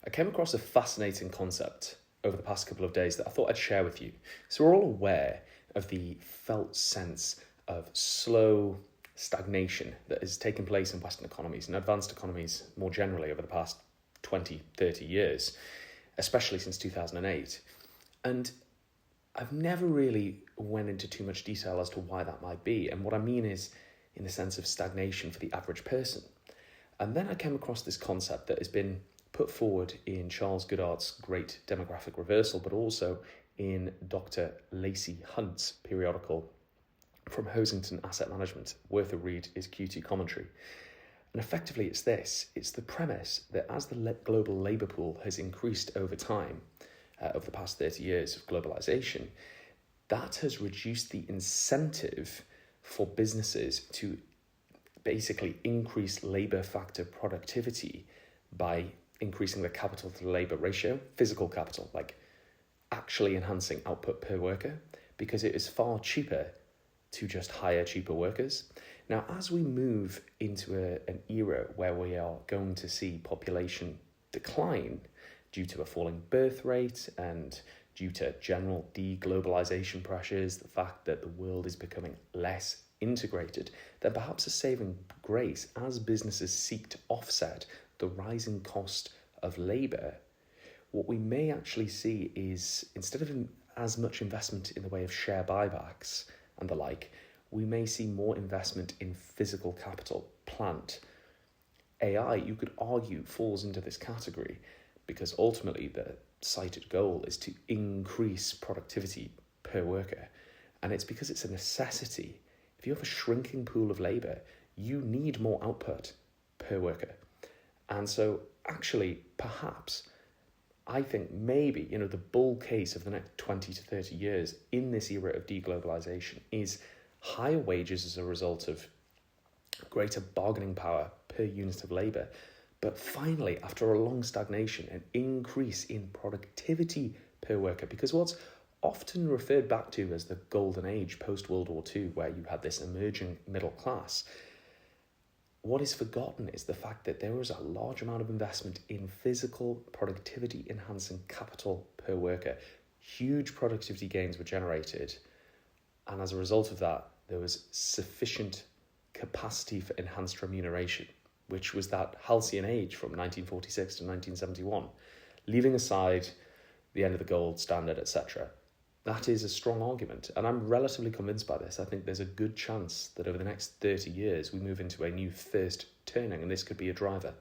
I came across a fascinating concept over the past couple of days that I thought I'd share with you. So, we're all aware of the felt sense of slow stagnation that has taken place in Western economies and advanced economies more generally over the past 20, 30 years, especially since 2008. And I've never really went into too much detail as to why that might be. And what I mean is in the sense of stagnation for the average person. And then I came across this concept that has been put forward in Charles Goodhart's Great Demographic Reversal, but also in Dr. Lacey Hunt's periodical from Hosington Asset Management. Worth a read is QT commentary. And effectively it's this, it's the premise that as the global labour pool has increased over time, over the past 30 years of globalisation, that has reduced the incentive for businesses to basically increase labour factor productivity by increasing the capital to labour ratio, physical capital, like actually enhancing output per worker, because it is far cheaper to just hire cheaper workers. Now, as we move into an era where we are going to see population decline due to a falling birth rate and due to general deglobalization pressures, the fact that the world is becoming less integrated, then perhaps a saving grace as businesses seek to offset the rising cost of labour, what we may actually see is, instead of as much investment in the way of share buybacks and the like, we may see more investment in physical capital, plant. AI, you could argue, falls into this category because ultimately the cited goal is to increase productivity per worker. And it's because it's a necessity. If you have a shrinking pool of labour, you need more output per worker. And so actually, perhaps, I think maybe, the bull case of the next 20 to 30 years in this era of deglobalization is higher wages as a result of greater bargaining power per unit of labour. But finally, after a long stagnation, an increase in productivity per worker, because what's often referred back to as the golden age post-World War II, where you had this emerging middle class, what is forgotten is the fact that there was a large amount of investment in physical productivity enhancing capital per worker. Huge productivity gains were generated, and as a result of that, there was sufficient capacity for enhanced remuneration, which was that halcyon age from 1946 to 1971, leaving aside the end of the gold standard, etc. That is a strong argument, and I'm relatively convinced by this. I think there's a good chance that over the next 30 years we move into a new first turning, and this could be a driver.